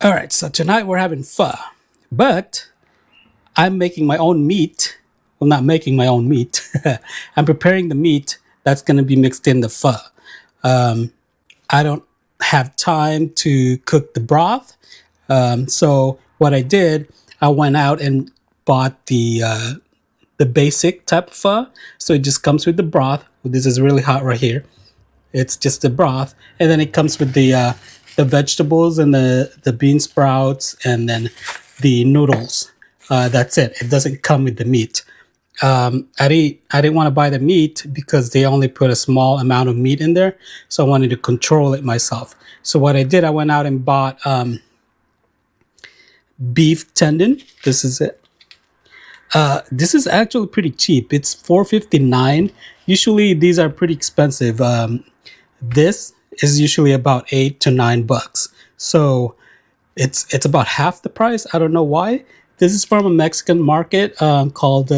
All right, so tonight we're having pho, but I'm making my own meat. Well, not making my own meat. I'm preparing the meat that's going to be mixed in the pho. Um, I don't have time to cook the broth, so what I did, I went out and bought the basic type of pho. So it just comes with the broth. This is really hot right here. It's just the broth, and then it comes with the vegetables and the bean sprouts, and then the noodles. That's it. It doesn't come with the meat. I didn't want to buy the meat because they only put a small amount of meat in there, so I wanted to control it myself. So what I did, I went out and bought beef tendon. This is it. This is actually pretty cheap. It's $4.59. Usually these are pretty expensive. This is usually about $8 to $9. So it's about half the price. I don't know why. This is from a Mexican market called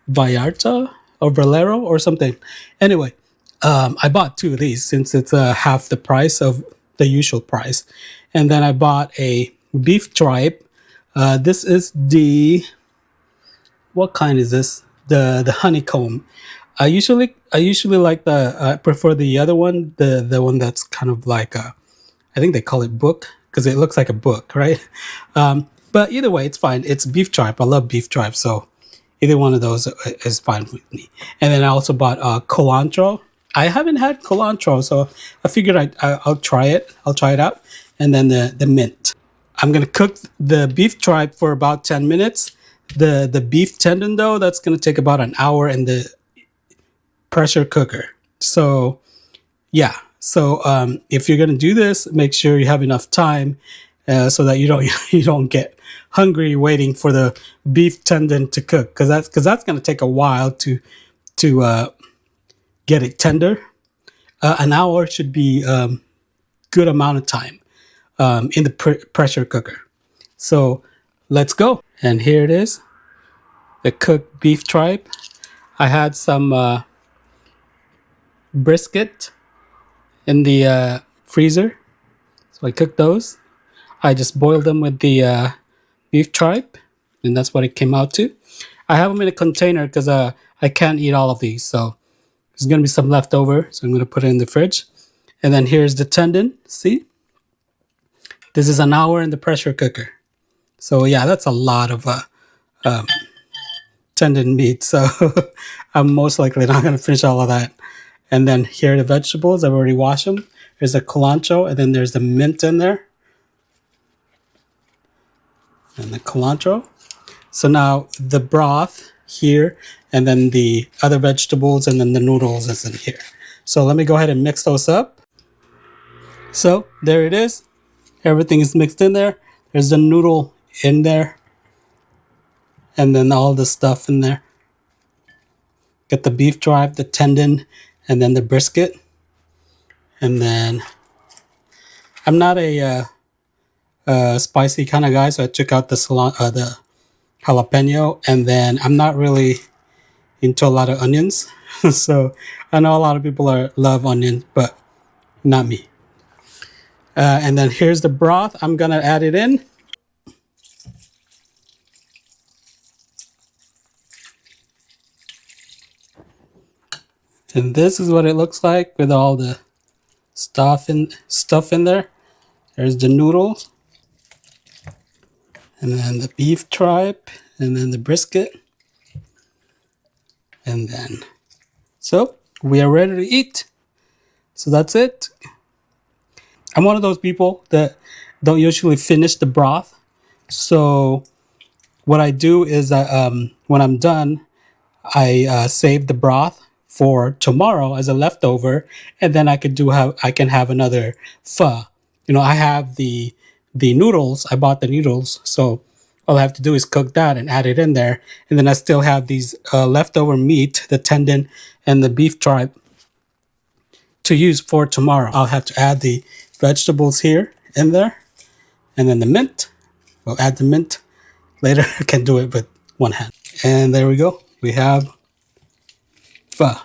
Vallarta or Valero or something. Anyway, I bought two of these since it's half the price of the usual price. And then I bought a beef tripe. This is what kind is this? The honeycomb. I usually like I prefer the other one, the one that's kind of like I think they call it book because it looks like a book, right? But either way, it's fine. It's beef tripe. I love beef tripe, so either one of those is fine with me. And then I also bought cilantro. I haven't had cilantro, so I figured I'll try it. I'll try it out. And then the mint. I'm gonna cook the beef tripe for about 10 minutes. The beef tendon though, that's gonna take about an hour in the pressure cooker. So yeah. So if you're gonna do this, make sure you have enough time so that you don't you don't get hungry waiting for the beef tendon to cook, because that's gonna take a while to get it tender. An hour should be good amount of time in the pressure cooker. So let's go. And here it is, the cooked beef tripe. I had some brisket in the freezer, so I cooked those. I just boiled them with the beef tripe, and that's what it came out to. I have them in a container because I can't eat all of these, so there's gonna be some left over, so I'm gonna put it in the fridge. And then here's the tendon. See, this is an hour in the pressure cooker. So yeah, that's a lot of tendon meat. So I'm most likely not gonna finish all of that. And then here are the vegetables. I've already washed them. There's a cilantro, and then there's the mint in there, and the cilantro. So now the broth here, and then the other vegetables, and then the noodles is in here. So let me go ahead and mix those up. So there it is. Everything is mixed in there. There's the noodle in there, and then all the stuff in there. Get the beef tripe, the tendon, and then the brisket. And then I'm not a spicy kind of guy, so I took out the jalapeno, and then I'm not really into a lot of onions. So I know a lot of people love onions, but not me. And then here's the broth. I'm gonna add it in. And this is what it looks like with all the stuff in there. There's the noodles, and then the beef tripe, and then the brisket. And then, so we are ready to eat. So that's it. I'm one of those people that don't usually finish the broth. So what I do is when I'm done, I save the broth for tomorrow as a leftover, and then I can have another pho. I have the noodles. I bought the noodles, so all I have to do is cook that and add it in there, and then I still have these leftover meat, the tendon and the beef tripe, to use for tomorrow. I'll have to add the vegetables here in there, and then the mint. We'll add the mint later. I can do it with one hand. And there we go. We have pho.